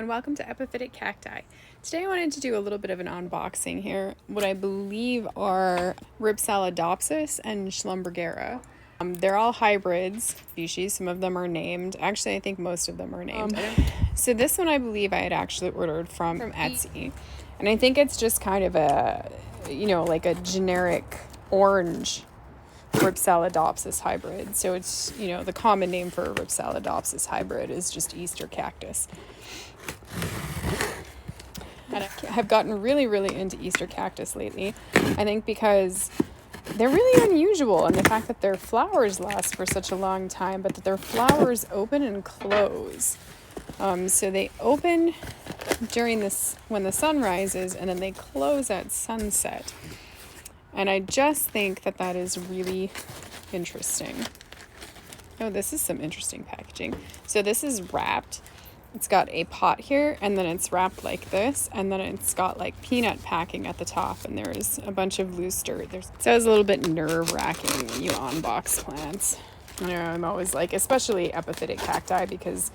welcome to Epiphytic Cacti. Today I wanted to do a little bit of an unboxing here. What I believe are Rhipsalidopsis and Schlumbergera. They're all hybrids species. Some of them are named. Actually, I think most of them are named. So this one I believe I had actually ordered from Etsy. And I think it's just kind of a, like a generic orange Rhipsalidopsis hybrid. So it's, the common name for a Rhipsalidopsis hybrid is just Easter cactus. And I've gotten really, really into Easter cactus lately. I think because they're really unusual in the fact that their flowers last for such a long time, but that their flowers open and close. So they open during when the sun rises, and then they close at sunset. And I just think that that is really interesting. Oh, this is some interesting packaging. So this is wrapped. It's got a pot here, and then it's wrapped like this, and then it's got like peanut packing at the top, and there's a bunch of loose dirt. So it's a little bit nerve-wracking when you unbox plants. I'm always like, especially epiphytic cacti, because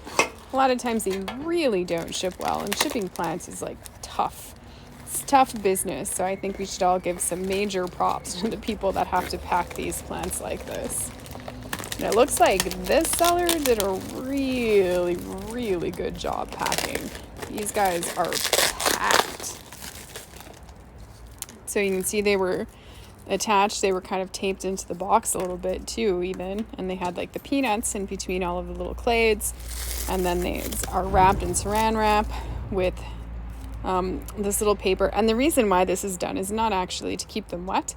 a lot of times they really don't ship well, and shipping plants is like tough. It's tough business, so I think we should all give some major props to the people that have to pack these plants like this. And it looks like this seller did a really, really good job packing. These guys are packed. So you can see they were attached. They were kind of taped into the box a little bit too, even. And they had like the peanuts in between all of the little clades. And then they are wrapped in saran wrap with this little paper. And the reason why this is done is not actually to keep them wet.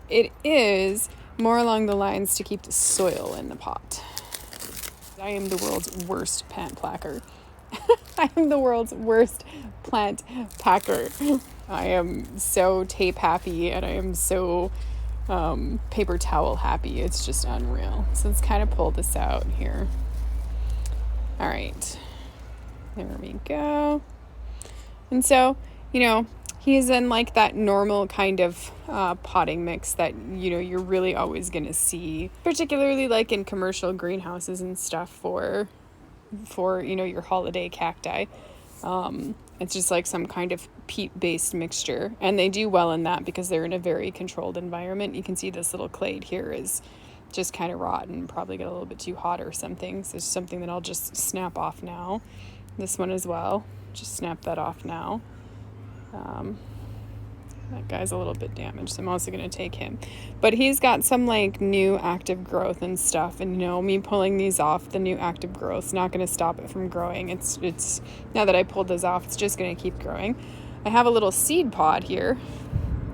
It is more along the lines to keep the soil in the pot. I am the world's worst plant packer. I am the world's worst plant packer. I am so tape happy, and I am so paper towel happy. It's just unreal. So let's kind of pull this out here. All right. There we go. And so, he's in like that normal kind of potting mix that, you're really always going to see, particularly like in commercial greenhouses and stuff for your holiday cacti. It's just like some kind of peat-based mixture. And they do well in that because they're in a very controlled environment. You can see this little clade here is just kind of rotten, probably got a little bit too hot or something. So it's something that I'll just snap off now. This one as well. Just snap that off now. That guy's a little bit damaged, so I'm also going to take him. But he's got some like new active growth and stuff, and me pulling these off, the new active growth's not going to stop it from growing. It's now that I pulled those off, it's just going to keep growing. I have a little seed pod here,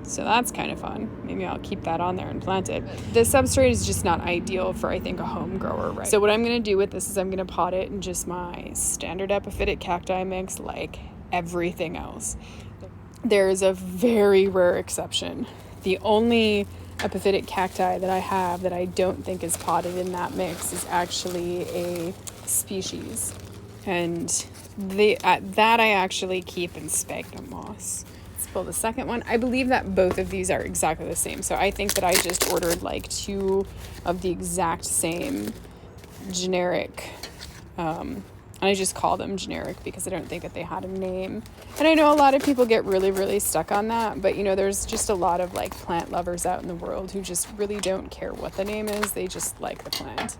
so that's kind of fun. Maybe I'll keep that on there and plant it. The substrate is just not ideal for, I think, a home grower, right? So what I'm going to do with this is I'm going to pot it in just my standard epiphytic cacti mix, like everything else. There is a very rare exception. The only epiphytic cacti that I have that I don't think is potted in that mix is actually a species. And that I actually keep in sphagnum moss. Let's pull the second one. I believe that both of these are exactly the same. So I think that I just ordered like two of the exact same generic, and I just call them generic because I don't think that they had a name. And I know a lot of people get really, really stuck on that. But, there's just a lot of like plant lovers out in the world who just really don't care what the name is. They just like the plant.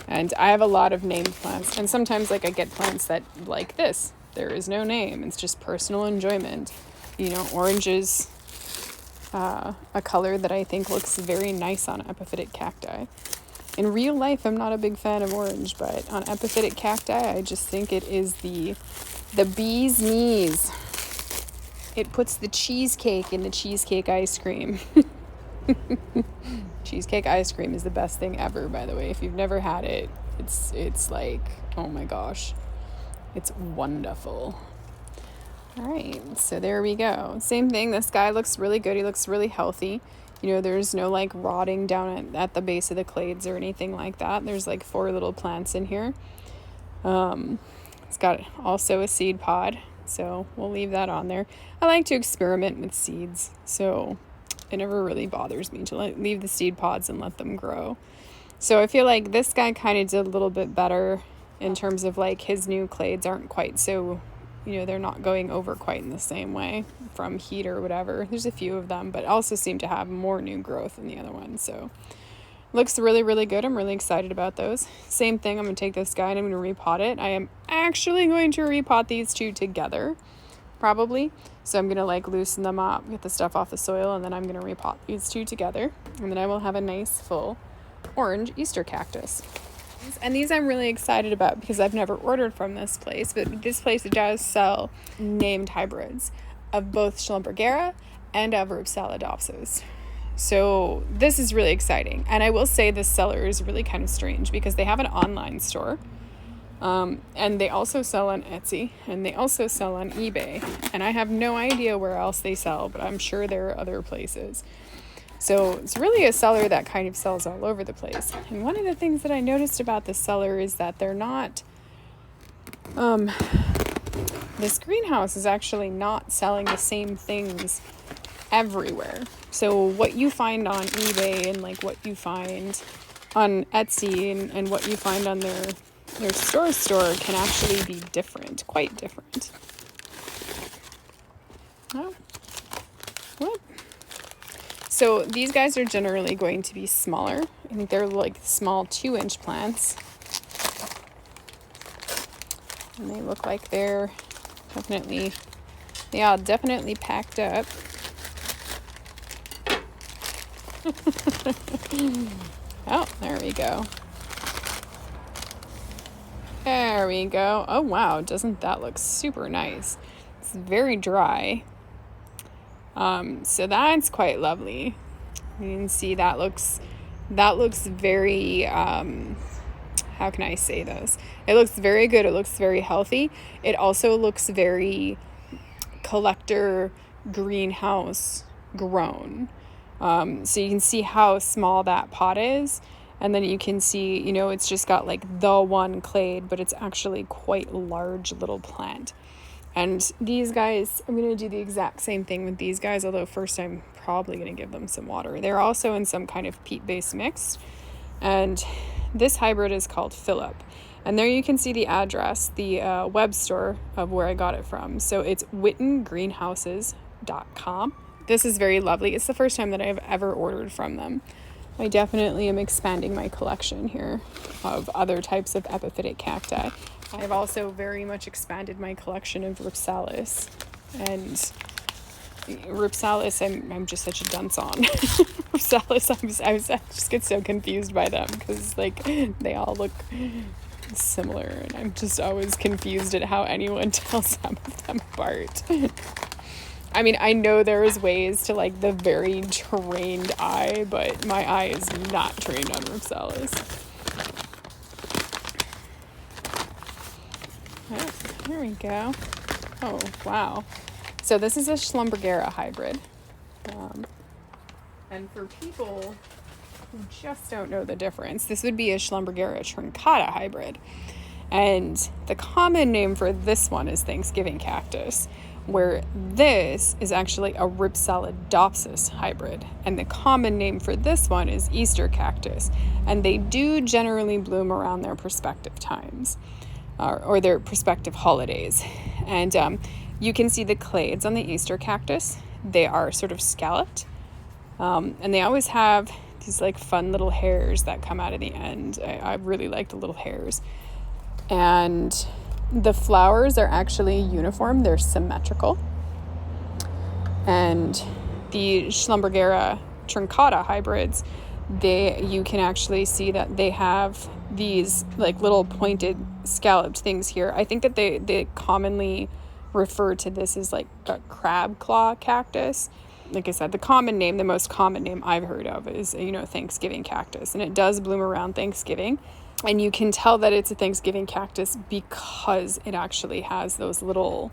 And I have a lot of named plants. And sometimes like I get plants that like this. There is no name. It's just personal enjoyment. Orange is a color that I think looks very nice on epiphytic cacti. In real life, I'm not a big fan of orange, but on epiphytic cacti, I just think it is the bee's knees. It puts the cheesecake in the cheesecake ice cream. Cheesecake ice cream is the best thing ever, by the way. If you've never had it, it's like, oh my gosh, it's wonderful. All right, so there we go. Same thing. This guy looks really good. He looks really healthy. There's no like rotting down at the base of the clades or anything like that. There's like 4 little plants in here. It's got also a seed pod, so we'll leave that on there. I like to experiment with seeds, so it never really bothers me to leave the seed pods and let them grow. So I feel like this guy kind of did a little bit better in terms of like his new clades aren't quite so you know, they're not going over quite in the same way from heat or whatever. There's a few of them, but also seem to have more new growth than the other ones. So looks really, really good. I'm really excited about those. Same thing, I'm going to take this guy and I'm going to repot it. I am actually going to repot these two together, probably. So I'm going to like loosen them up, get the stuff off the soil, and then I'm going to repot these two together. And then I will have a nice full orange Easter cactus. And these I'm really excited about because I've never ordered from this place, but this place does sell named hybrids of both Schlumbergera and of Rhipsalidopsis. So this is really exciting. And I will say this seller is really kind of strange because they have an online store. And they also sell on Etsy, and they also sell on eBay. And I have no idea where else they sell, but I'm sure there are other places. So it's really a seller that kind of sells all over the place. And one of the things that I noticed about this seller is that they're not... this greenhouse is actually not selling the same things everywhere. So what you find on eBay and like what you find on Etsy and what you find on their store can actually be different, quite different. Oh, what? So these guys are generally going to be smaller. I think they're like small 2-inch plants. And they look like they're definitely packed up. Oh, there we go. There we go. Oh, wow. Doesn't that look super nice? It's very dry. So that's quite lovely. You can see that looks very, how can I say this? It looks very good. It looks very healthy. It also looks very collector greenhouse grown. So you can see how small that pot is. And then you can see, you know, it's just got like the one clade, but it's actually quite a large little plant. And these guys, I'm going to do the exact same thing with these guys, although first I'm probably going to give them some water. They're also in some kind of peat-based mix. And this hybrid is called Phillip. And there you can see the address, the web store of where I got it from. So it's whittongreenhouses.com. This is very lovely. It's the first time that I've ever ordered from them. I definitely am expanding my collection here of other types of epiphytic cacti. I've also very much expanded my collection of Rhipsalis. And Rhipsalis, I'm just such a dunce on. Rhipsalis, I just get so confused by them because like they all look similar, and I'm just always confused at how anyone tells some of them apart. I mean, I know there's ways to like the very trained eye, but my eye is not trained on Rhipsalis. Oh, here we go. Oh, wow. So this is a Schlumbergera hybrid. And for people who just don't know the difference, this would be a Schlumbergera truncata hybrid. And the common name for this one is Thanksgiving cactus, where this is actually a Rhipsalidopsis hybrid. And the common name for this one is Easter cactus. And they do generally bloom around their prospective times, or their prospective holidays. And you can see the clades on the Easter cactus. They are sort of scalloped. And they always have these like fun little hairs that come out of the end. I really like the little hairs. And the flowers are actually uniform. They're symmetrical. And the Schlumbergera truncata hybrids, you can actually see that they have these like little pointed scalloped things here. I think that they commonly refer to this as like a crab claw cactus. Like I said, the most common name I've heard of is, Thanksgiving cactus. And it does bloom around Thanksgiving. And you can tell that it's a Thanksgiving cactus because it actually has the little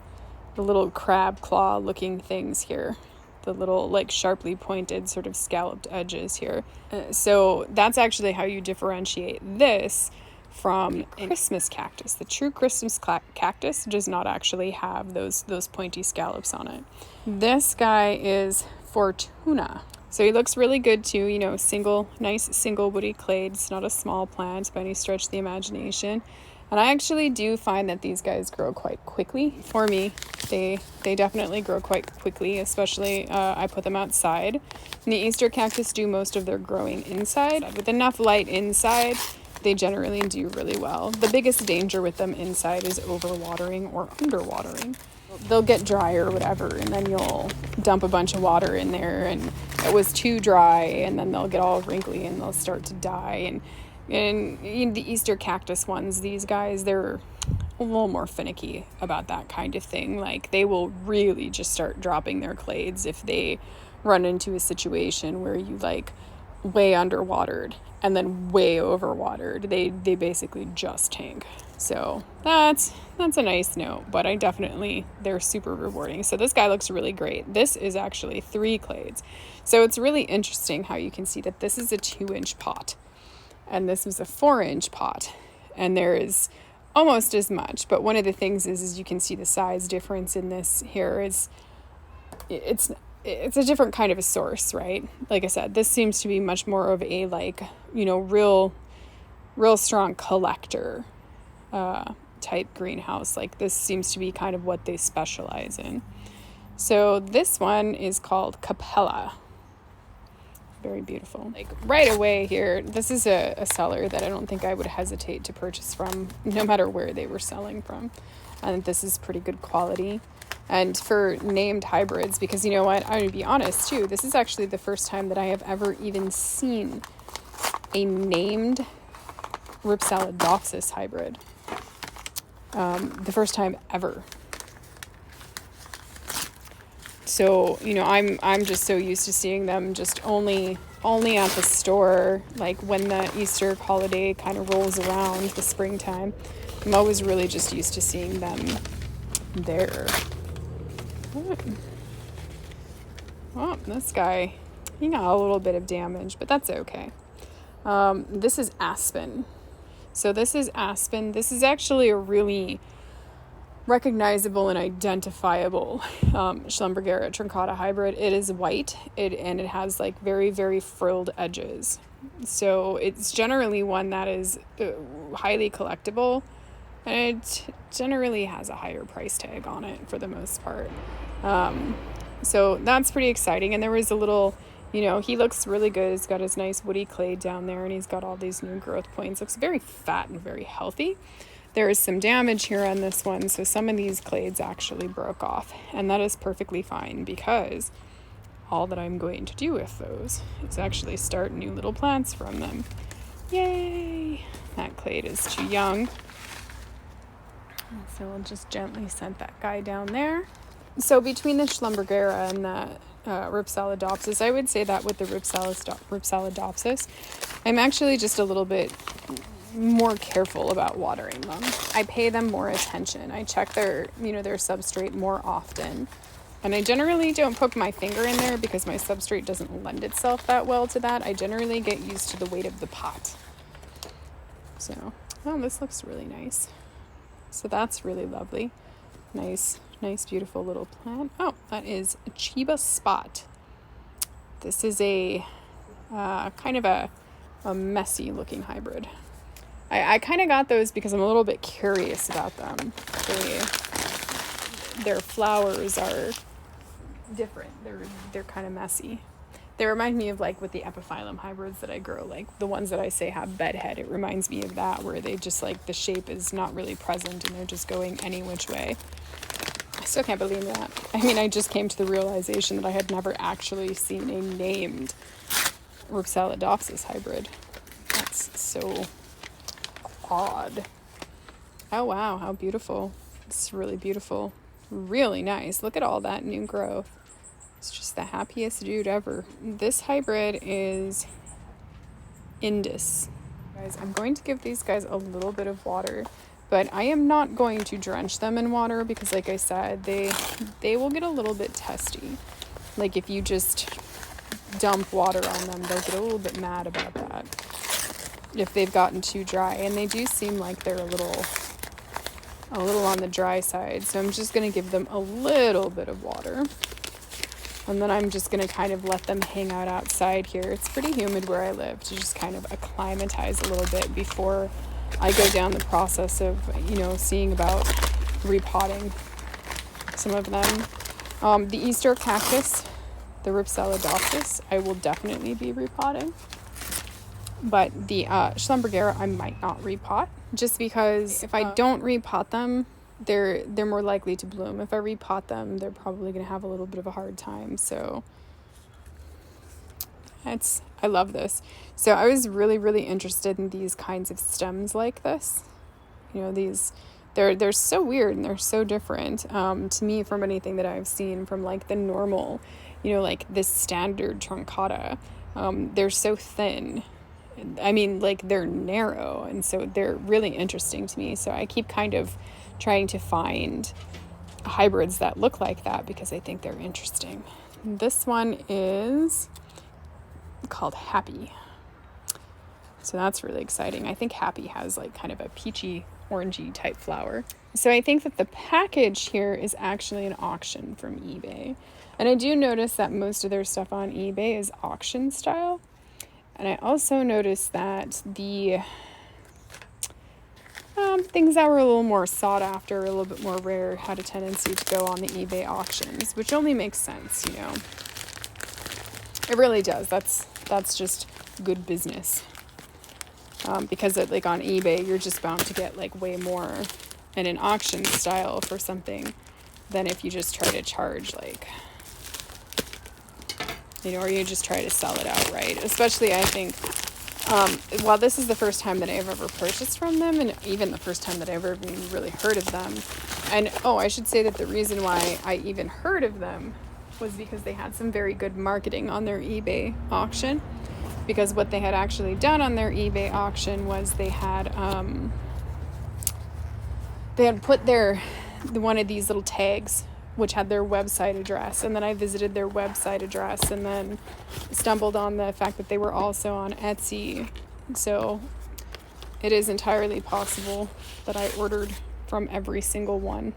crab claw looking things here. The little like sharply pointed sort of scalloped edges here. So that's actually how you differentiate this from a Christmas cactus. The true Christmas cactus does not actually have those pointy scallops on it. This guy is Fortuna. So he looks really good too, nice single woody clade. It's not a small plant by any stretch of the imagination. And I actually do find that these guys grow quite quickly. For me, they definitely grow quite quickly, especially I put them outside. And the Easter cactus do most of their growing inside. With enough light inside, they generally do really well. The biggest danger with them inside is overwatering or underwatering. They'll get dry or whatever, and then you'll dump a bunch of water in there, and it was too dry, and then they'll get all wrinkly and they'll start to die. And the Easter cactus ones, these guys, they're a little more finicky about that kind of thing. Like, they will really just start dropping their clades if they run into a situation where you like way underwatered and then way overwatered. They basically just tank. So that's a nice note, but they're super rewarding. So this guy looks really great. This is actually 3 clades. So it's really interesting how you can see that this is a 2-inch pot and this was a 4-inch pot, and there is almost as much. But one of the things is you can see the size difference in this here is it's a different kind of a source, right? Like I said, this seems to be much more of a real strong collector type greenhouse. Like, this seems to be kind of what they specialize in. So this one is called Capella. Very beautiful. Like, right away here, this is a seller that I don't think I would hesitate to purchase from, no matter where they were selling from. And this is pretty good quality. And for named hybrids, because you know what, I'm going to be honest too, this is actually the first time that I have ever even seen a named Rhipsalidopsis hybrid. The first time ever. So, I'm just so used to seeing them just only at the store, like when the Easter holiday kind of rolls around, the springtime. I'm always really just used to seeing them there. Oh, this guy, he got a little bit of damage, but that's okay. This is Aspen. So this is Aspen. This is actually a really recognizable and identifiable Schlumbergera truncata hybrid. It is white, and it has like very, very frilled edges. So it's generally one that is highly collectible, and it generally has a higher price tag on it for the most part. So that's pretty exciting. And there was a little, he looks really good. He's got his nice woody clade down there, and he's got all these new growth points. Looks very fat and very healthy. There is some damage here on this one, so some of these clades actually broke off, and that is perfectly fine, because all that I'm going to do with those is actually start new little plants from them. Yay! That clade is too young. So we'll just gently set that guy down there. So between the Schlumbergera and the Rhipsalidopsis, I would say that with the Rhipsalidopsis, I'm actually just a little bit more careful about watering them. I pay them more attention. I check their substrate more often. And I generally don't poke my finger in there because my substrate doesn't lend itself that well to that. I generally get used to the weight of the pot. So, this looks really nice. So that's really lovely. Nice, beautiful little plant. Oh, that is a Chiba Spot. This is a kind of a messy looking hybrid. I kind of got those because I'm a little bit curious about them. Their flowers are different. They're kind of messy. They remind me of like with the epiphytic hybrids that I grow, like the ones that I say have bedhead. It reminds me of that, where they just like the shape is not really present and they're just going any which way. I still can't believe that. I mean, I just came to the realization that I had never actually seen a named Rhipsalidopsis hybrid. That's so odd. Oh wow, how beautiful. It's really beautiful. Really nice. Look at all that new growth. It's just the happiest dude ever. This hybrid is Indus. Guys, I'm going to give these guys a little bit of water, but I am not going to drench them in water because, like I said, they will get a little bit testy. Like if you just dump water on them, they'll get a little bit mad about that if they've gotten too dry. And they do seem like they're a little on the dry side. So I'm just going to give them a little bit of water. And then I'm just going to kind of let them hang out outside here. It's pretty humid where I live, to just kind of acclimatize a little bit before I go down the process of, seeing about repotting some of them. The Easter cactus, the Rhipsalidopsis, I will definitely be repotting. But the Schlumbergera, I might not repot, just because if I don't repot them, they're more likely to bloom. If I repot them, they're probably going to have a little bit of a hard time. So I love this. So I was really, really interested in these kinds of stems like this. They're so weird and they're so different to me from anything that I've seen from like the normal, like this standard truncata. They're so thin. I mean, like they're narrow, and so they're really interesting to me. So I keep kind of trying to find hybrids that look like that because I think they're interesting. This one is called Happy. So that's really exciting. I think Happy has like kind of a peachy, orangey type flower. So I think that the package here is actually an auction from eBay. And I do notice that most of their stuff on eBay is auction style. And I also noticed that the things that were a little more sought after, a little bit more rare, had a tendency to go on the eBay auctions, which only makes sense, It really does. That's just good business. Because like on eBay, you're just bound to get like way more in an auction style for something than if you just try to charge like, or you just try to sell it outright. Especially, I think, while this is the first time that I've ever purchased from them, and even the first time that I've ever even really heard of them. And, I should say that the reason why I even heard of them was because they had some very good marketing on their eBay auction. Because what they had actually done on their eBay auction was they had put one of these little tags which had their website address, and then I visited their website address and then stumbled on the fact that they were also on Etsy. So it is entirely possible that I ordered from every single one.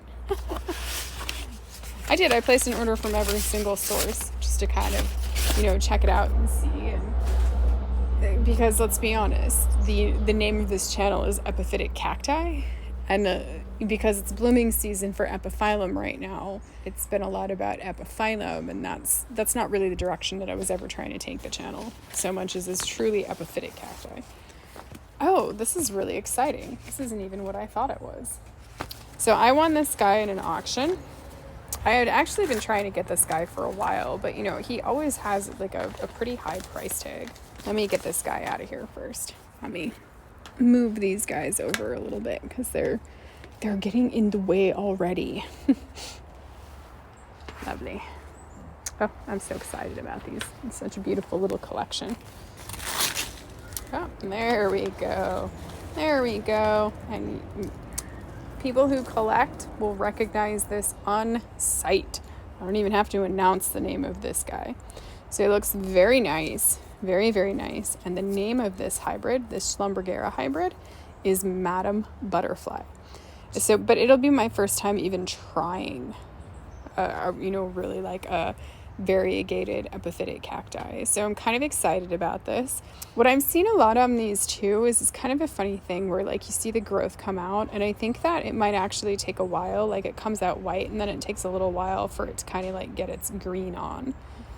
I did. I placed an order from every single source just to kind of, check it out and see. And because let's be honest, the name of this channel is Epiphytic Cacti, and because it's blooming season for epiphyllum right now, it's been a lot about epiphyllum, and that's not really the direction that I was ever trying to take the channel so much as it's truly epiphytic cacti. Oh, this is really exciting. This isn't even what I thought it was. So I won this guy in an auction. I had actually been trying to get this guy for a while, but he always has like a pretty high price tag. Let me get this guy out of here first. Let me move these guys over a little bit because they're getting in the way already. Lovely. Oh, I'm so excited about these. It's such a beautiful little collection. Oh, there we go. There we go. And people who collect will recognize this on sight. I don't even have to announce the name of this guy. So it looks very nice. Very, very nice. And the name of this hybrid, this Schlumbergera hybrid, is Madam Butterfly. So, but it'll be my first time even trying, really like a variegated epiphytic cacti. So I'm kind of excited about this. What I'm seeing a lot on these too is kind of a funny thing where like you see the growth come out, and I think that it might actually take a while. Like it comes out white and then it takes a little while for it to kind of like get its green on.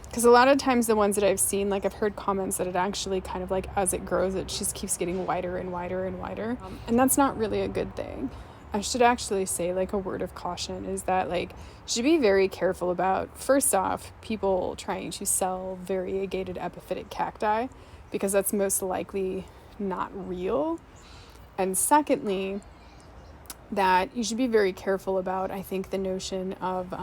Because a lot of times the ones that I've seen, like I've heard comments that it actually kind of like as it grows, it just keeps getting whiter and whiter and whiter. And that's not really a good thing. I should actually say like a word of caution is that like you should be very careful about, first off, people trying to sell variegated epiphytic cacti, because that's most likely not real. And secondly, that you should be very careful about, I think, the notion of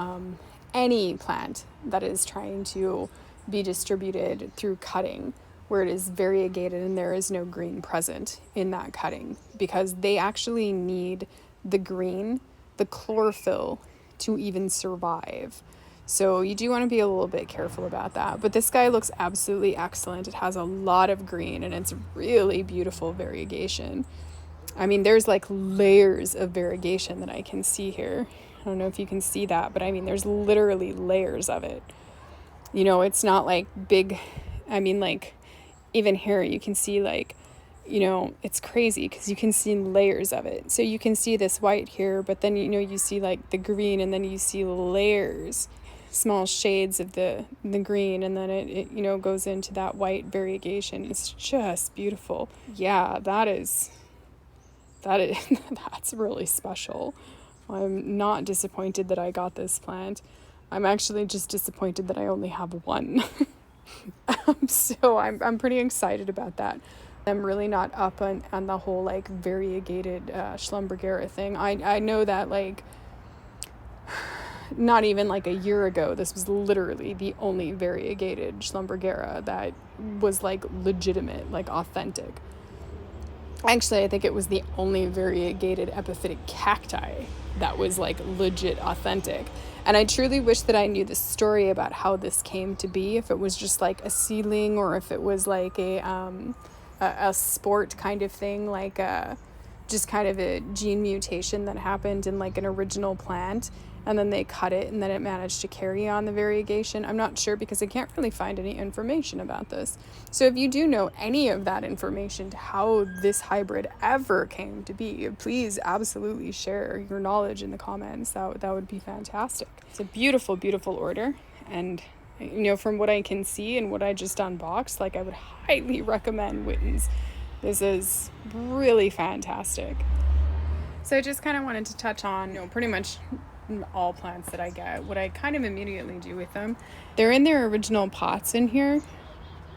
any plant that is trying to be distributed through cutting, where it is variegated and there is no green present in that cutting, because they actually need the green, the chlorophyll, to even survive. So you do want to be a little bit careful about that. But this guy looks absolutely excellent. It has a lot of green and it's really beautiful variegation. I mean, there's like layers of variegation that I can see here. I don't know if you can see that, but I mean, there's literally layers of it. It's not like big. I mean, like even here you can see like you know, it's crazy because you can see layers of it. So you can see this white here, but then, you know, you see like the green, and then you see layers, small shades of the green, and then it you know, goes into that white variegation. It's just beautiful. Yeah, that's really special. I'm not disappointed that I got this plant. I'm actually just disappointed that I only have one. So I'm pretty excited about that. I'm really not up on the whole like variegated Schlumbergera thing. I know that like not even like a year ago, this was literally the only variegated Schlumbergera that was like legitimate, like authentic. Actually, I think it was the only variegated epiphytic cacti that was like legit authentic. And I truly wish that I knew the story about how this came to be, if it was just like a seedling or if it was like a sport kind of thing, like just kind of a gene mutation that happened in like an original plant, and then they cut it and then it managed to carry on the variegation. I'm not sure because I can't really find any information about this. So if you do know any of that information to how this hybrid ever came to be, please absolutely share your knowledge in the comments. That would be fantastic. It's a beautiful, beautiful order, and you know, from what I can see and what I just unboxed, like I would highly recommend Whitton's. This is really fantastic. So I just kind of wanted to touch on, you know, pretty much all plants that I get, what I kind of immediately do with them. They're in their original pots in here,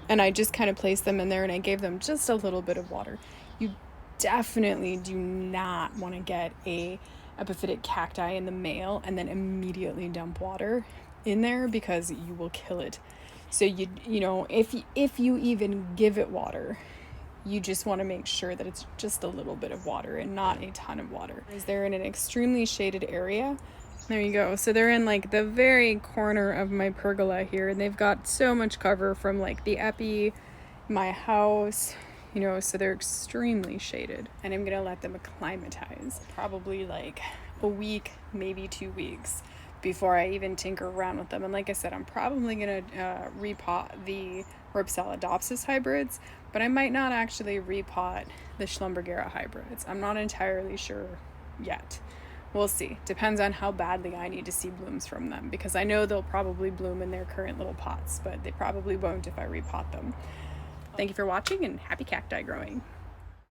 and I just kind of placed them in there, and I gave them just a little bit of water. You definitely do not want to get a epiphytic cacti in the male and then immediately dump water in there, because you will kill it. So you know, if you even give it water, you just want to make sure that it's just a little bit of water and not a ton of water. They're in an extremely shaded area. There you go. So they're in like the very corner of my pergola here, and they've got so much cover from like the epi, my house, you know, so they're extremely shaded. And I'm gonna let them acclimatize probably like a week, maybe 2 weeks, before I even tinker around with them. And like I said, I'm probably gonna repot the Rhipsalidopsis hybrids, but I might not actually repot the Schlumbergera hybrids. I'm not entirely sure yet. We'll see. Depends on how badly I need to see blooms from them, because I know they'll probably bloom in their current little pots, but they probably won't if I repot them. Thank you for watching, and happy cacti growing.